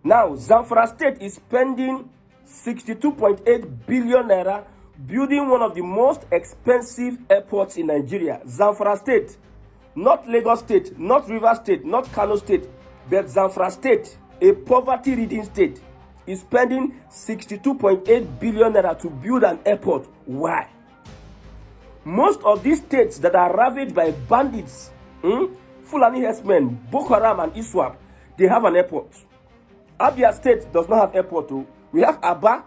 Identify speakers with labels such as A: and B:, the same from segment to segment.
A: Now, Zamfara State is spending 62.8 billion naira building one of the most expensive airports in Nigeria. Zamfara State, not Lagos State, not Rivers State, not Kano State, but Zamfara State, a poverty-ridden state, is spending 62.8 billion naira to build an airport. Why? Most of these states that are ravaged by bandits, Fulani herdsmen, Boko Haram and ISWAP, they have an airport. Abia State does not have airport. We have Aba.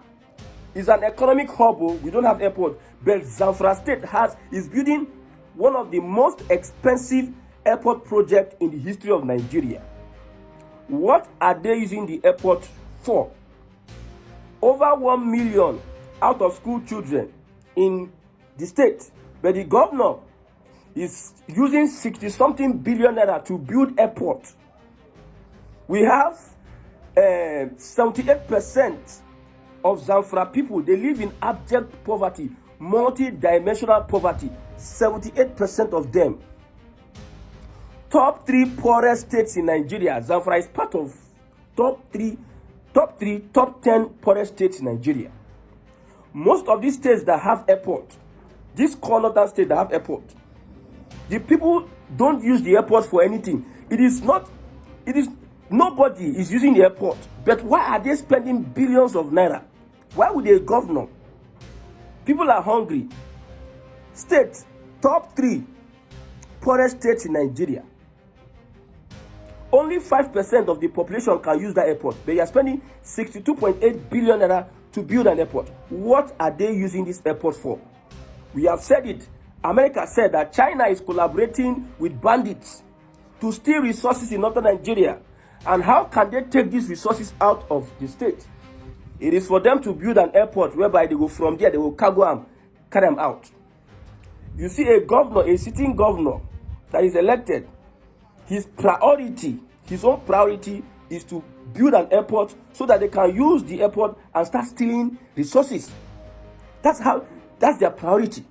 A: It's an economic hub. We don't have airport. But Zamfara State is building one of the most expensive airport projects in the history of Nigeria. What are they using the airport for? Over 1 million out of school children in the state, but the governor is using 60-something billion naira to build airport. We have 78% of Zamfara people, they live in abject poverty, multi-dimensional poverty. 78% of them. Top 3 poorest states in Nigeria. Zamfara is part of top 10 poorest states in Nigeria. Most of these states that have airport, this northern state that have airport, the people don't use the airport for anything. Nobody is using the airport. But why are they spending billions of naira? Why would a governor? People are hungry. State, top 3 poorest states in Nigeria. Only 5% of the population can use that airport. They are spending 62.8 billion naira to build an airport. What are they using this airport for? We have said it. America said that China is collaborating with bandits to steal resources in northern Nigeria. And how can they take these resources out of the state? It is for them to build an airport whereby they go from there, they will carry them out. You see a governor, a sitting governor that is elected, his own priority is to build an airport so that they can use the airport and start stealing resources. That's their priority.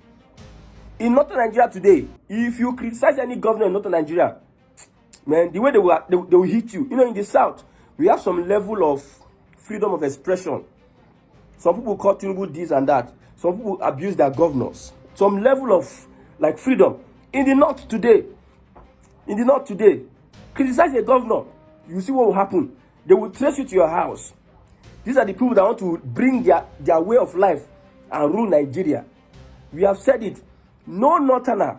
A: In northern Nigeria today, if you criticize any governor in northern Nigeria, man, the way they will hit you. In the south, we have some level of freedom of expression. Some people call Tinubu this and that. Some people abuse their governors. Some level of freedom. In the north today, criticize a governor, you see what will happen. They will trace you to your house. These are the people that want to bring their way of life and rule Nigeria. We have said it. No northerner,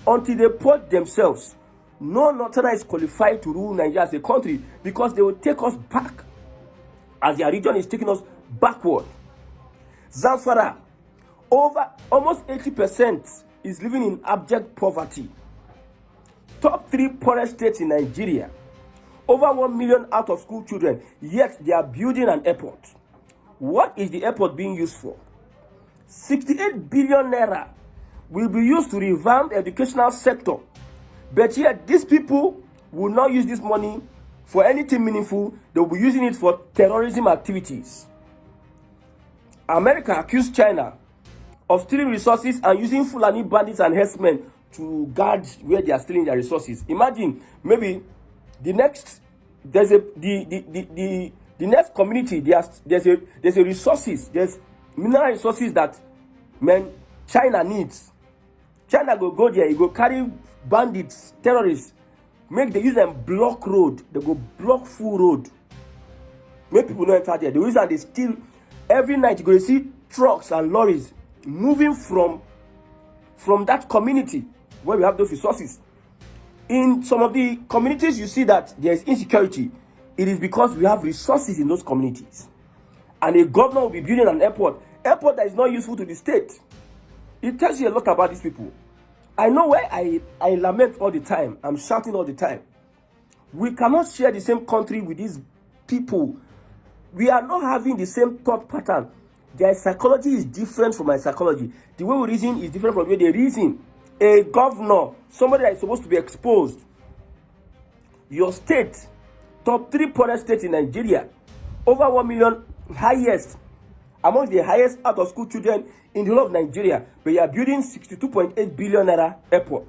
A: until they put themselves, no northerner is qualified to rule Nigeria as a country, because they will take us back as their region is taking us backward. Zamfara, over almost 80% is living in abject poverty. Top 3 poorest states in Nigeria. Over 1 million out of school children, yet they are building an airport. What is the airport being used for? 68 billion naira will be used to revamp the educational sector. But yet these people will not use this money for anything meaningful. They will be using it for terrorism activities. America accused China of stealing resources and using Fulani bandits and herdsmen to guard where they are stealing their resources. Imagine, maybe the next next community, there's a resources, there's mineral resources that China needs. China go there, you go carry bandits, terrorists, they use them block road. They go block full road. Make people not enter there. They use that they steal. Every night you go see trucks and lorries moving from that community where we have those resources. In some of the communities, you see that there is insecurity. It is because we have resources in those communities. And a governor will be building an airport that is not useful to the state. It tells you a lot about these people. I know where I lament all the time. I'm shouting all the time. We cannot share the same country with these people. We are not having the same thought pattern. Their psychology is different from my psychology. The way we reason is different from the way they reason. A governor, somebody that is supposed to be exposed. Your state, top 3 poorest states in Nigeria, over 1 million, highest, among the highest out of school children in the whole of Nigeria, but you are building 62.8 billion naira airport.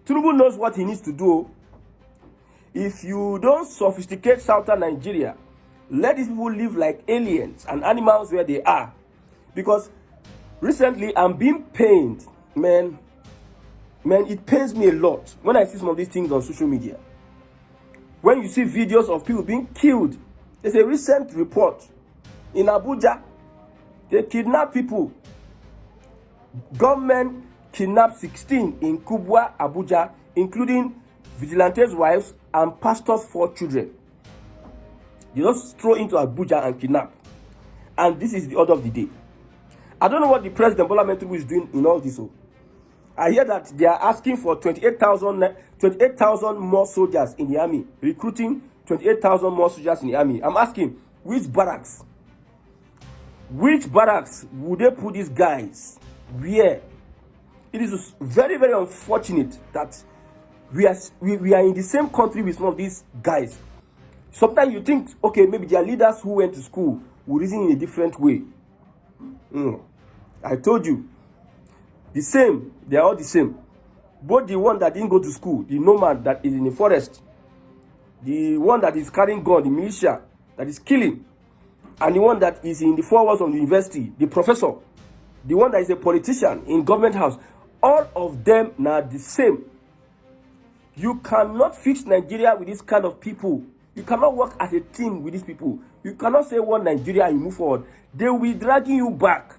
A: Tinubu knows what he needs to do. if you don't sophisticate southern Nigeria, let these people live like aliens and animals where they are. Because recently I'm being pained, man, it pains me a lot when I see some of these things on social media. When you see videos of people being killed, there's a recent report in Abuja, they kidnap people. Government kidnapped 16 in Kubwa, Abuja, including vigilantes' wives and pastors' 4 children. They just throw into Abuja and kidnap. And this is the order of the day. I don't know what the President Bola Ahmed Tinubu is doing in all this. I hear that they are asking for 28,000 more soldiers in the army, recruiting 28,000 more soldiers in the army. I'm asking, which barracks? Which barracks would they put these guys? Where? It is very, very unfortunate that we are in the same country with some of these guys. Sometimes you think, okay, maybe their leaders who went to school will reason in a different way. I told you, the same, they are all the same. Both the one that didn't go to school, the nomad that is in the forest, the one that is carrying gun, the militia that is killing, and the one that is in the 4 walls of the university, the professor, the one that is a politician in government house, all of them are the same. You cannot fix Nigeria with this kind of people. You cannot work as a team with these people. You cannot say one Nigeria and you move forward. They will be dragging you back.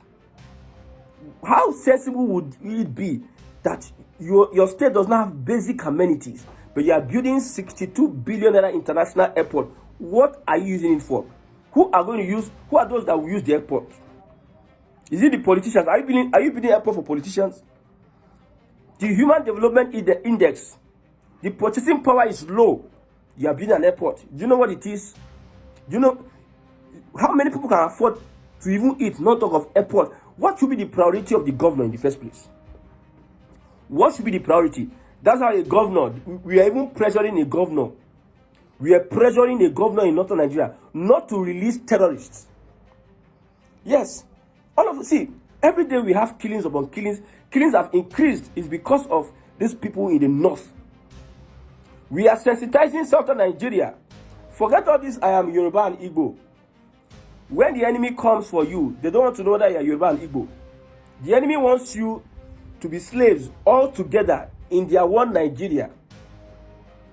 A: How sensible would it be that your state does not have basic amenities, but you are building 62 billion naira international airport? What are you using it for? Who are those that will use the airport? Is it the politicians? Are you building airport for politicians? The Human Development Index, the purchasing power is low. You are building an airport. Do you know what it is? Do you know how many people can afford to even eat, not talk of airport? What should be the priority of the governor in the first place? What should be the priority? That's how a governor, we are even pressuring a governor. We are pressuring a governor in northern Nigeria not to release terrorists. Yes. See, every day we have killings upon killings. Killings have increased. It's because of these people in the north. We are sensitizing southern Nigeria. Forget all this, I am Yoruba and Igbo. When the enemy comes for you, they don't want to know that you are Yoruba and Igbo. The enemy wants you to be slaves all together in their one Nigeria.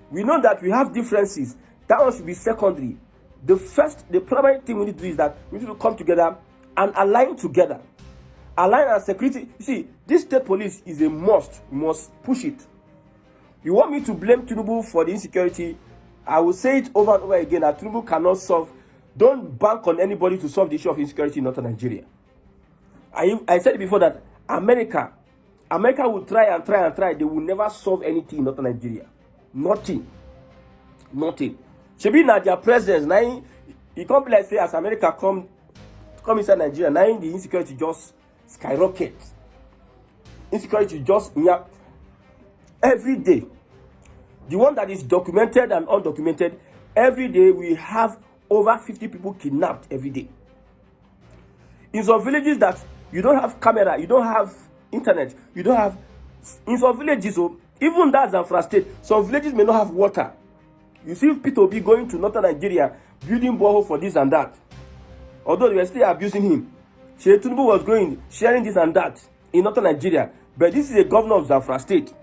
A: We know that we have differences. That one should be secondary. The primary thing we need to do is that we need to come together and align together. Align and security. You see, this state police is a must. We must push it. You want me to blame Tinubu for the insecurity? I will say it over and over again that Tinubu cannot solve. Don't bank on anybody to solve the issue of insecurity in northern Nigeria. I said it before that America will try and try and try. They will never solve anything in northern Nigeria. Nothing. Should be not their presence. Now, it can't be like say as America come inside Nigeria, now the insecurity just skyrocket. Insecurity just every day. The one that is documented and undocumented, every day we have over 50 people kidnapped every day. In some villages that you don't have camera, you don't have internet, you don't have. In some villages, even that's Zamfara State, some villages may not have water. You see Peter Obi going to northern Nigeria, building borehole for this and that. Although they were still abusing him. Sheikh Tinubu was going, sharing this and that in northern Nigeria. But this is a governor of Zamfara State.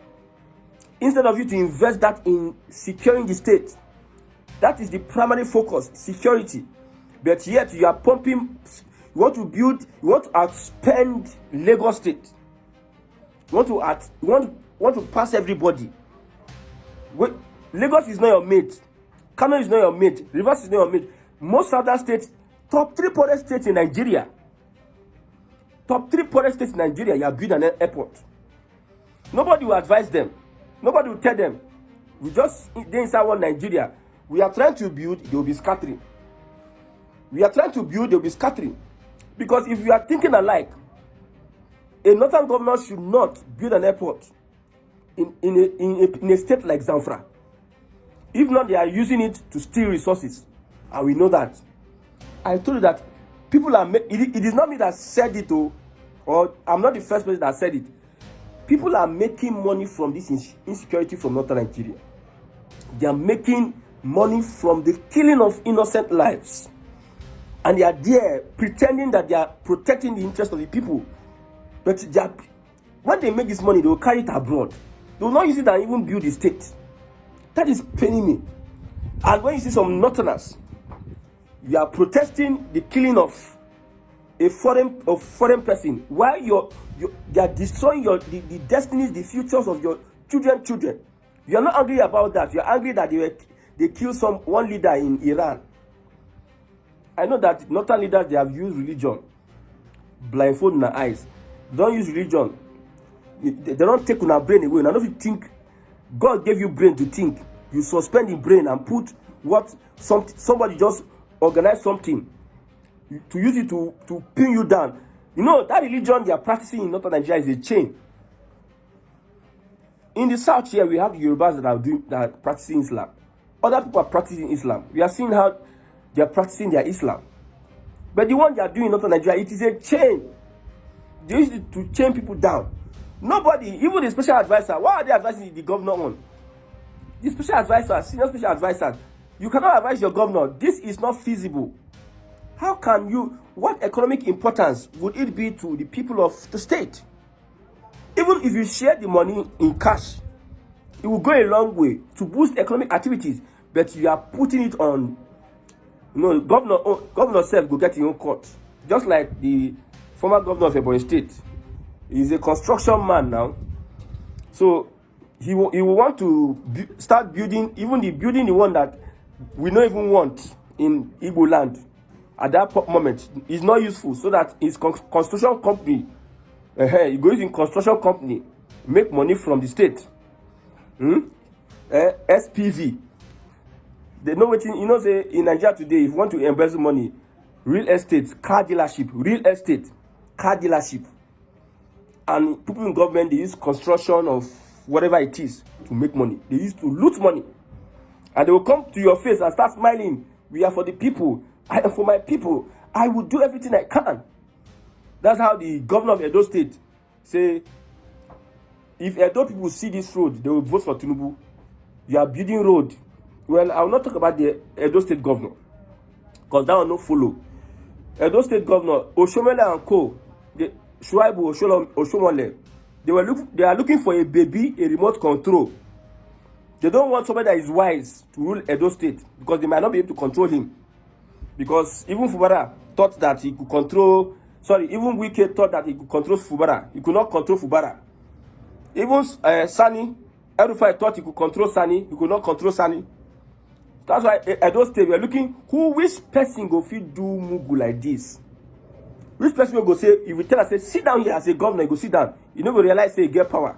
A: Instead of you to invest that in securing the state, that is the primary focus, security. But yet you are pumping, you want to outspend Lagos State. You want to pass everybody. Lagos is not your mate. Kano is not your mate. Rivers is not your mate. Most other states, top 3 poorest states in Nigeria. Top 3 poorest states in Nigeria, you are building an airport. Nobody will advise them. Nobody will tell them. We just, they inside one Nigeria. We are trying to build, they will be scattering. We are trying to build, they will be scattering. Because if you are thinking alike, a northern governor should not build an airport in a state like Zamfara. If not, they are using it to steal resources. And we know that. I told you that people are, it is not me that said it, or I'm not the first person that said it. People are making money from this insecurity from northern Nigeria. They are making money from the killing of innocent lives. And they are there pretending that they are protecting the interest of the people. But when they make this money, they will carry it abroad. They will not use it and even build the state. That is paining me. And when you see some northerners, you are protesting the killing of a foreign person, while they are destroying the destinies, the futures of your children. You are not angry about that. You are angry that they killed one leader in Iran. I know that northern leaders, they have used religion, blindfolding their eyes. Don't use religion. They don't take your brain away. Now, if you think God gave you brain to think, you suspend the brain and put somebody just organize something to use it to pin you down. You know, that religion they are practicing in northern Nigeria is a chain. In the south here, we have the Yorubas that are practicing Islam. Other people are practicing Islam. We are seeing how they are practicing their Islam. But the one they are doing in northern Nigeria, it is a chain. They use it to chain people down. Nobody, even the special advisor, what are they advising the governor on? The special advisor, senior special advisor, you cannot advise your governor. This is not feasible. How can you, what economic importance would it be to the people of the state? Even if you share the money in cash, it will go a long way to boost economic activities. But you are putting it on, governor self will get in own court. Just like the former governor of Ebonyi State. He's a construction man now. So he will want to start building, even the one that we don't even want in Igbo land. At that moment, it's not useful, so that his construction company, he goes in construction company, make money from the state. SPV. They know what, say in Nigeria today, if you want to embezzle money, real estate, car dealership, and people in government, they use construction of whatever it is to make money. They used to loot money. And they will come to your face and start smiling. We are for the people. I am for my people. I will do everything I can. That's how the governor of Edo State say, if Edo people see this road, they will vote for Tinubu. You are building road. Well, I will not talk about the Edo State governor, because that will not follow. Edo State governor, Oshomole and co, Shuaibu Oshomole, they are looking for a baby, a remote control. They don't want somebody that is wise to rule Edo State, because they might not be able to control him. Because even Fubara thought that he could control, even Wike thought that he could control Fubara. He could not control Fubara. Even Sani, El-Rufai thought he could control Sani. He could not control Sani. That's why Edo State, we are looking, which person go fit do Mugu like this? Which person will go say, if we tell us, say, sit down here as a governor, you go sit down. You never realize, say, you get power.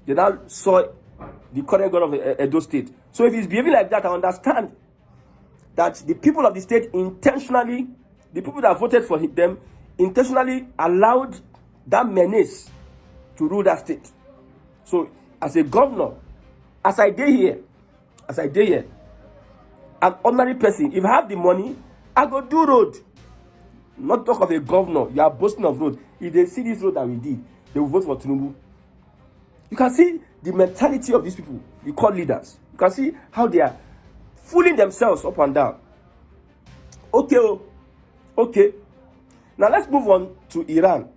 A: They now saw the current governor of Edo State. So if he's behaving like that, I understand that the people of the state intentionally, the people that voted for them, intentionally allowed that menace to rule that state. So as a governor, as I did here, an ordinary person, if I have the money, I go do road. Not talk of a governor, you are boasting of road. If they see this road that we did, they will vote for Tinubu. You can see the mentality of these people you call leaders. You can see how they are fooling themselves up and down. Okay. Now let's move on to Iran.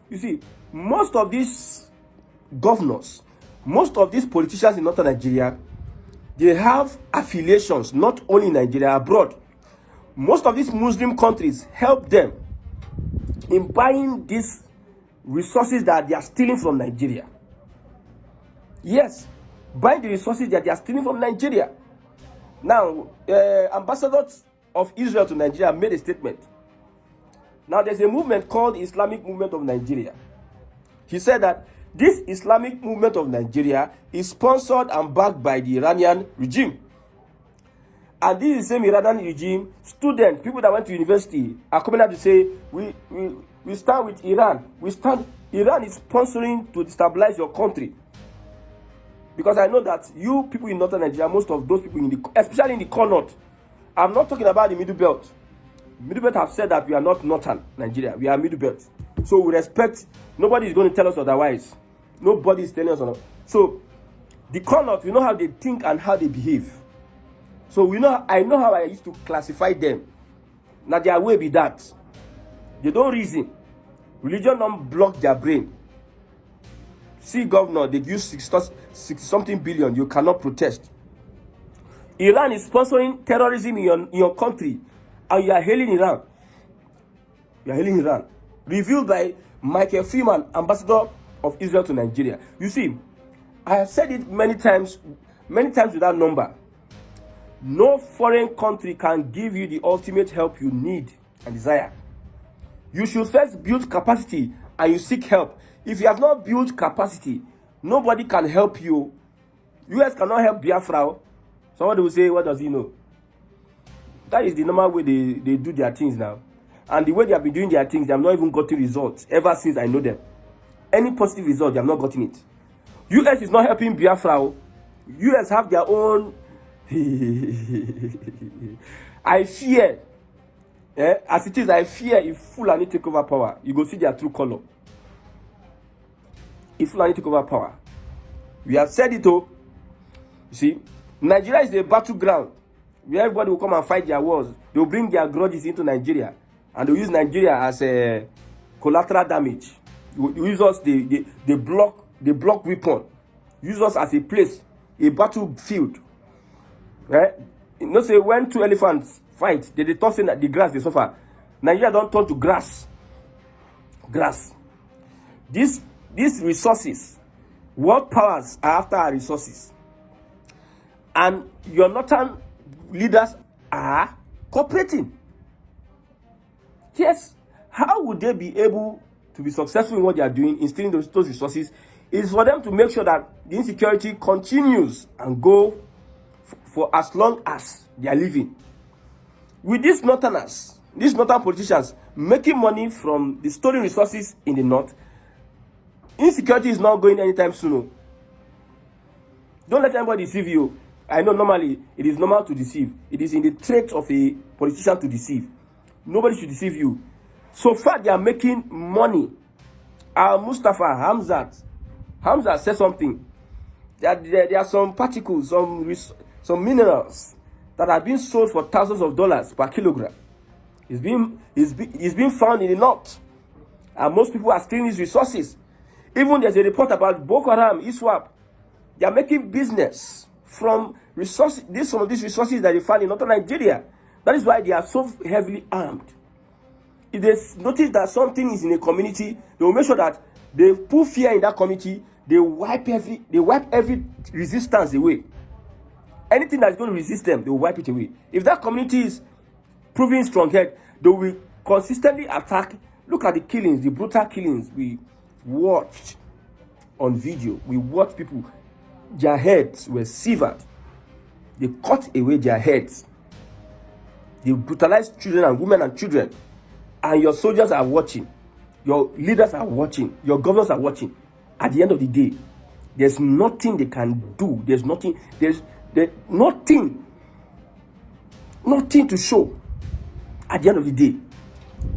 A: You see, most of these governors, most of these politicians in northern Nigeria, they have affiliations not only in Nigeria, abroad. Most of these Muslim countries help them in buying these resources that they are stealing from Nigeria. Yes, buying the resources that they are stealing from Nigeria. Now, ambassadors of Israel to Nigeria made a statement. Now, there's a movement called the Islamic Movement of Nigeria. He said that this Islamic Movement of Nigeria is sponsored and backed by the Iranian regime. And this is the same Iranian regime, students, people that went to university, are coming out to say, we stand with Iran. Iran is sponsoring to destabilize your country. Because I know that you people in northern Nigeria, most of those people, especially in the core north, I'm not talking about the middle belt. Middle belt have said that we are not northern Nigeria, we are middle belt. So we respect, nobody is going to tell us otherwise. Nobody is telling us otherwise. So The Connaught, we know how they think and how they behave. So I know how I used to classify them. Now their way be that. They don't reason. Religion don't block their brain. See governor, they use 60 something billion. You cannot protest. Iran is sponsoring terrorism in your country, and you are hailing Iran. You are hailing Iran. Revealed by Michael Freeman, ambassador of Israel to Nigeria. You see, I have said it many times with that number. No foreign country can give you the ultimate help you need and desire. You should first build capacity and you seek help. If you have not built capacity, nobody can help you. US cannot help Biafra. Somebody will say, what does he know? That is the normal way they do their things now. And the way they have been doing their things, they have not even gotten results ever since I know them. Any positive result, they have not gotten it. US is not helping Biafra. US have their own. I fear, as it is, I fear if Fulani take over power, you go see their true color. If Fulani take over power, we have said it all. You see, Nigeria is a battleground where everybody will come and fight their wars. They will bring their grudges into Nigeria, and they will use Nigeria as a collateral damage. They use us, they block weapon. Use us as a place, a battlefield. Right? You know, say when two elephants fight, they talk saying that the grass they suffer. Nigeria don't turn to grass. Grass. These resources, world powers are after our resources. And your northern leaders are cooperating. Yes. How would they be able to be successful in what they are doing, instilling those resources? Is for them to make sure that the insecurity continues and go for as long as they are living. With these northerners, these northern politicians making money from the stolen resources in the north, insecurity is not going anytime soon. Don't let anybody deceive you. I know normally it is normal to deceive. It is in the trait of a politician to deceive. Nobody should deceive you. So far they are making money. Mustafa Hamzat said something. There are some particles, some minerals that are being sold for thousands of dollars per kilogram. It's being found in the north. And most people are stealing these resources. Even there's a report about Boko Haram, ISWAP. They are making business from resources, some of these resources that they find in northern Nigeria. That is why they are so heavily armed. If they notice that something is in a community, they will make sure that they put fear in that community. They wipe every resistance away. Anything that's going to resist them, they will wipe it away. If that community is proving strong-headed, they will consistently attack. Look at the killings, the brutal killings we watched on video. We watched people, their heads were severed. They cut away their heads. They brutalized children and women and children. And your soldiers are watching. Your leaders are watching. Your governors are watching. At the end of the day, there's nothing they can do. There's nothing to show. At the end of the day,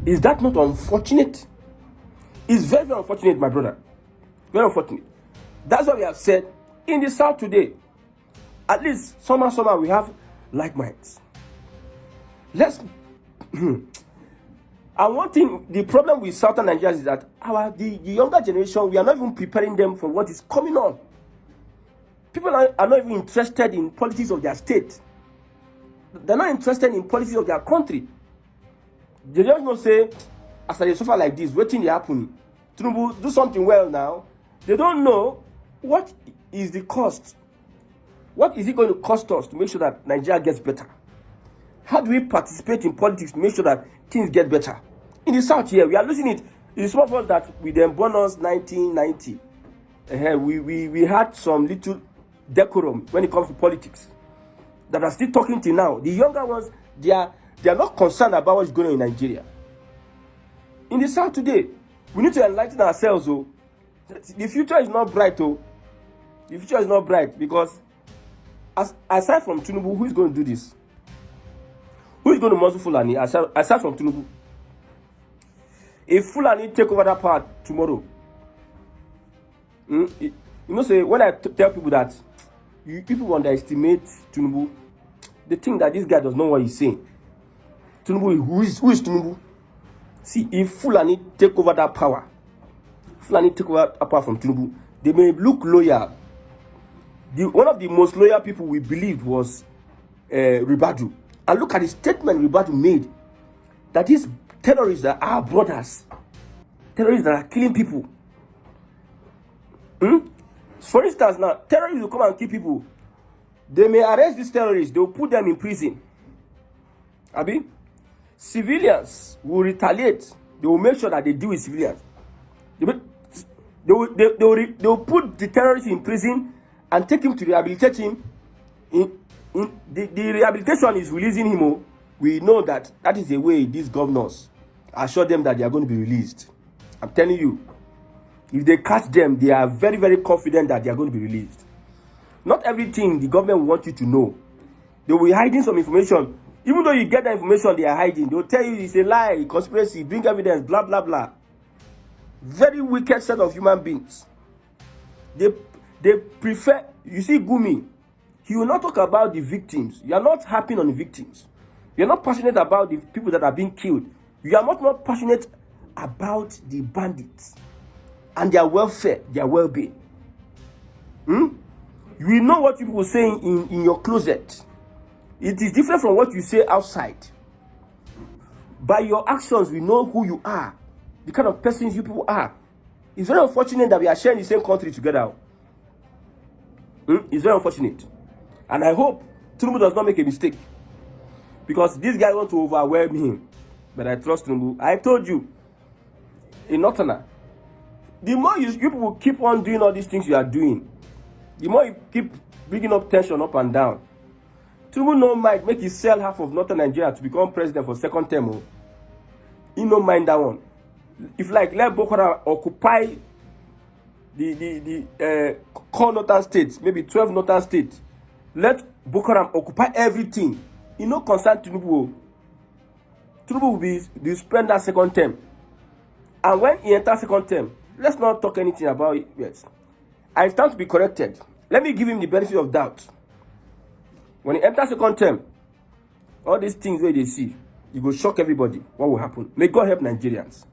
A: is that not unfortunate? It's very, very unfortunate, my brother. Very unfortunate. That's what we have said in the South today. At least somehow we have like minds. Let's. And one thing, the problem with Southern Nigeria is that the younger generation, we are not even preparing them for what is coming on. People are not even interested in politics of their state. They're not interested in politics of their country. They just not say, as they suffer like this, waiting to happen. Tinubu, do something well now. They don't know what is the cost. What is it going to cost us to make sure that Nigeria gets better? How do we participate in politics to make sure that things get better? In the South here, we are losing it. It is small that with the bonus 1990, we had some little decorum when it comes to politics that are still talking till now. The younger ones, they are not concerned about what's going on in Nigeria. In the South today, we need to enlighten ourselves. Oh, the future is not bright. Oh, the future is not bright because aside from Tinubu, who is going to do this? Who is going to muzzle Fulani aside from Tinubu? If Fulani take over that part tomorrow, say when I tell people that people underestimate Tinubu. They think that this guy does not know what he's saying. Tinubu, who is Tinubu? See, if Fulani take over that power, Fulani take over that power from Tinubu, they may look loyal. One of the most loyal people we believed was Ribadu. And look at the statement Ribadu made, that these terrorists are our brothers. Terrorists that are killing people. For instance, now, terrorists will come and kill people. They may arrest these terrorists. They will put them in prison. Abi? Civilians will retaliate. They will make sure that they deal with civilians. They will put the terrorist in prison and take him to rehabilitate him. The rehabilitation is releasing him. We know that is the way these governors assure them that they are going to be released. I'm telling you, if they catch them, they are very, very confident that they are going to be released. Not everything the government wants you to know. They will be hiding some information. Even though you get the information they are hiding, they will tell you it's a lie, conspiracy, bring evidence, blah, blah, blah. Very wicked set of human beings. They prefer, you see Gumi, he will not talk about the victims. You are not happy on the victims. You are not passionate about the people that are being killed. You are not passionate about the bandits and their welfare, their well-being. You know what people say in your closet. It is different from what you say outside. By your actions, we know who you are, the kind of persons you people are. It's very unfortunate that we are sharing the same country together. It's very unfortunate. And I hope Tinubu does not make a mistake. Because this guy wants to overwhelm him. But I trust Tinubu. I told you, in Northerner, the more you people keep on doing all these things you are doing, the more you keep bringing up tension up and down. Tinubu no mind make you sell half of Northern Nigeria to become president for second term. He no mind that one. If like let Boko Haram occupy the core northern states, maybe 12 northern states, let Boko Haram occupy everything. He no concern Tinubu. Tinubu will be spend that second term. And when he enters second term, let's not talk anything about it yet. I stand to be corrected. Let me give him the benefit of doubt. When he enters second term, all these things where they see, you go shock everybody. What will happen? May God help Nigerians.